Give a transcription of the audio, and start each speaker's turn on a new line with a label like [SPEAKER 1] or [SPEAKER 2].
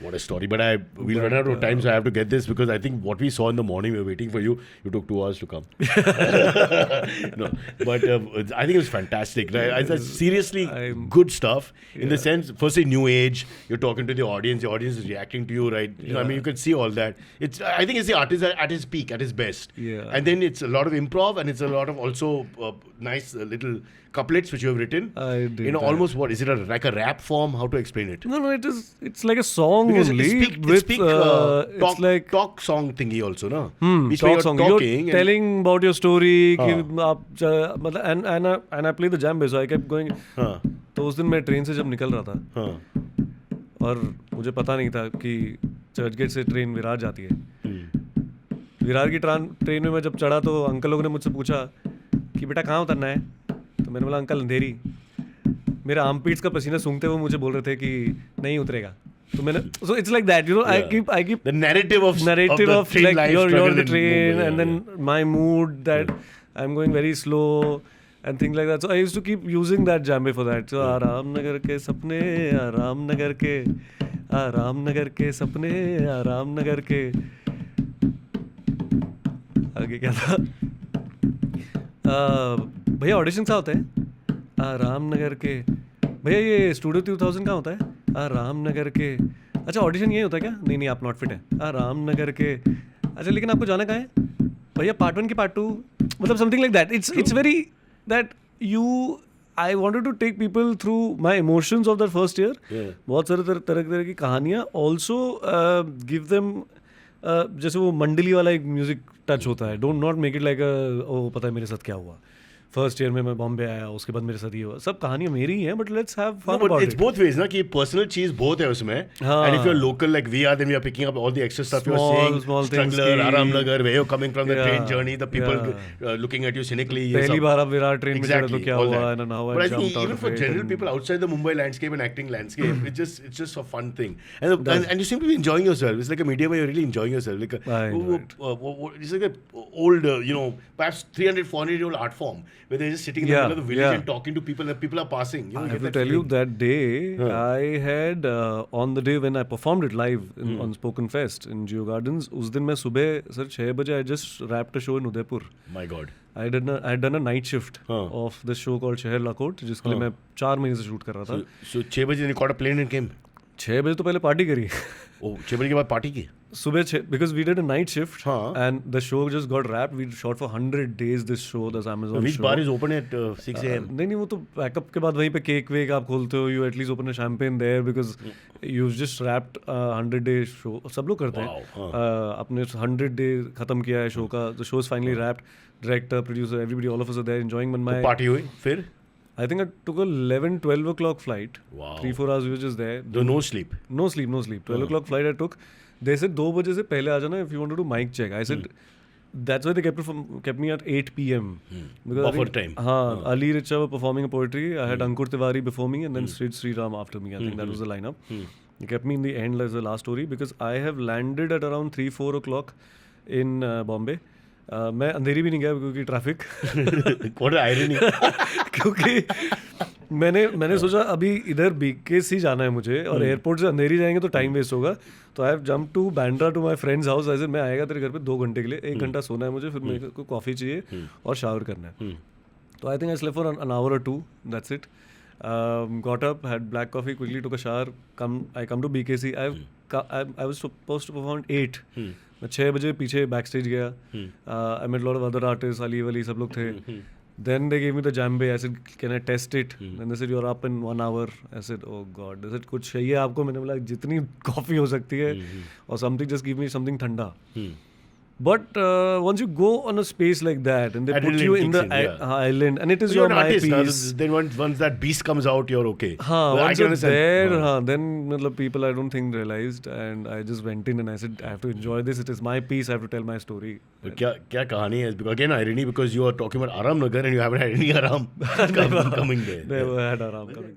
[SPEAKER 1] What a story. But we'll run out of time, so I have to get this because I think what we saw in the morning, we were waiting for you. You took 2 hours to come. No, but I think it was fantastic. Seriously, good stuff. In the sense, firstly, new age. You're talking to the audience is reacting to you, right? You know, I mean, you can see all that. I think it's the artist at his peak, at his best.
[SPEAKER 2] Yeah.
[SPEAKER 1] And then it's a lot of improv, and it's a lot of also nice little couplets which you have written.
[SPEAKER 2] I did.
[SPEAKER 1] You know, almost what is it like a rap form? How to explain it?
[SPEAKER 2] No, it's like a song
[SPEAKER 1] Because
[SPEAKER 2] only.
[SPEAKER 1] it's like talk song thingy also, no?
[SPEAKER 2] Talk song. You're telling about your story.
[SPEAKER 1] हाँ.
[SPEAKER 2] And I play the djembe, so I kept going.
[SPEAKER 1] हाँ.
[SPEAKER 2] तो उस दिन मैं train से जब निकल रहा था
[SPEAKER 1] हाँ.
[SPEAKER 2] और मुझे पता नहीं था कि चर्चगेट से ट्रेन विरार जाती है. विरार की ट्रेन में मैं जब चढ़ा तो अंकल लोगों ने मुझसे पूछा कि बेटा कहाँ उतरना है. तो मैंने बोला अंकल अंधेरी. मेरे आर्मपीट्स का पसीना सूंघते हुए मुझे बोल रहे थे कि नहीं उतरेगा. तो मैंने so it's like that, you know. Yeah. I keep
[SPEAKER 1] the narrative of
[SPEAKER 2] like you're the train, and then my mood that I'm going very slow and things like that. So I used to keep using that djembe for that. So आराम नगर के सपने, आराम नगर के सपने, आराम नगर के. आगे क्या था? भैया ऑडिशन कहाँ होता है? रामनगर के. भैया ये स्टूडियो 2000 कहाँ होता है? रामनगर के. अच्छा ऑडिशन यही होता है क्या? नहीं आप नॉट फिट है. रामनगर के. अच्छा लेकिन आपको जाना कहाँ है? भैया पार्ट 1 की पार्ट 2. मतलब something like that. It's very that you I wanted to take people through my emotions of that first year. बहुत सारे तरह की कहानियाँ. Also give them जैसे वो मंडली वाला एक म्यूजिक टच होता है. Don't not make it like oh पता है मेरे साथ क्या हुआ. फर्स्ट ईयर में मैं बॉम्बे आया, उसके बाद मेरे साथ ये हुआ. सब कहानियां मेरी ही हैं, but let's have fun about it.
[SPEAKER 1] It's both ways ना कि पर्सनल चीज बहुत है उसमें. And if you are local like we are, then we are picking up all the extra stuff. You are saying struggler, Aramnagar, where you coming from the train journey, the people looking at you cynically.
[SPEAKER 2] पहली बार आप Virar train में चढ़े तो क्या हुआ, and how I jumped out.
[SPEAKER 1] Even for general people outside the Mumbai landscape and acting landscape, it's just a fun thing. And you seem to be enjoying yourself. It's like a media where you're really enjoying yourself. Like it's like an old, perhaps 300-400-year-old art form where they're just sitting in the middle of the village and talking to people, and people are passing.
[SPEAKER 2] I have to tell you that day, I had on the day when I performed it live on Spoken Fest in Geo Gardens, उस दिन मैं सुबह sir 6 बजे I just wrapped a show in Udaipur.
[SPEAKER 1] My God.
[SPEAKER 2] I had done a night shift of this show called Shehar Lakot, जिसके लिए मैं 4 महीने से शूट कर रहा था.
[SPEAKER 1] So 6 बजे you caught a plane and came.
[SPEAKER 2] 6 बजे तो पहले पार्टी करी.
[SPEAKER 1] 6 बजे के बाद पार्टी की.
[SPEAKER 2] सुबह 6 because we did a night shift and the show just got wrapped. We shot for 100 days this show, this Amazon
[SPEAKER 1] Which
[SPEAKER 2] show.
[SPEAKER 1] bar is open at 6 a.m.?
[SPEAKER 2] नहीं वो तो बैकअप के बाद वहीं पे केक वेक आप खोलते हो. You at least open a champagne there because you just wrapped 100-day show. सब लोग करते हैं. अपने 100 day खत्म किया है शो का. The show is finally wrapped. Director, producer, everybody, all of us are there enjoying. When my
[SPEAKER 1] party हुई फिर?
[SPEAKER 2] I think I took a 11-12 o'clock flight.
[SPEAKER 1] Wow.
[SPEAKER 2] 3-4 hours we were just there.
[SPEAKER 1] No sleep?
[SPEAKER 2] No sleep. 12 o'clock flight I took. They said 2 बजे से पहले आ जाना if you want to do mic check. I said that's why they kept me at 8 p.m.
[SPEAKER 1] Buffer time.
[SPEAKER 2] Ali Richa were performing a poetry. I had Ankur Tiwari before me and then Sri Ram after me. I think that was the lineup. They kept me in the end as the last story because I have landed at around 3-4 o'clock in Bombay. मैं अंधेरी भी नहीं गया क्योंकि traffic. क्योंकि मैंने सोचा अभी इधर बीकेसी ही जाना है मुझे और एयरपोर्ट से अंधेरी जाएंगे तो टाइम वेस्ट होगा. तो I have jump to Bandra to my friends house. ऐसे मैं आएगा तेरे घर पे 2 घंटे के लिए. 1 घंटा सोना है मुझे, फिर मेरे को कॉफ़ी चाहिए और शावर करना है. तो I think I slept for an hour or 2. That's it. Got up, had black coffee, quickly took a shower. I come to BKC. I was supposed to perform at 8. मैं 6 बजे पीछे back stage गया. I met a lot of other artists. Ali वली सब लोग थे. Then they gave me the djembe. I said, can I test it? Then they said, you're up in 1 hour. I said, oh God. They said, कुछ चाहिए आपको? मैंने बोला जितनी coffee हो सकती है और something, just give me something ठंडा. But once you go on a space like that and they put you in the island and it is your my piece.
[SPEAKER 1] Then once that beast comes out, you're okay.
[SPEAKER 2] Once you're there, then people I don't think realized, and I just went in and I said, I have to enjoy this. It is my piece. I have to tell my story.
[SPEAKER 1] क्या कहानी है? Because again, irony, because you are talking about Aram Nagar and you haven't had any Aram coming there.
[SPEAKER 2] Never had Aram coming.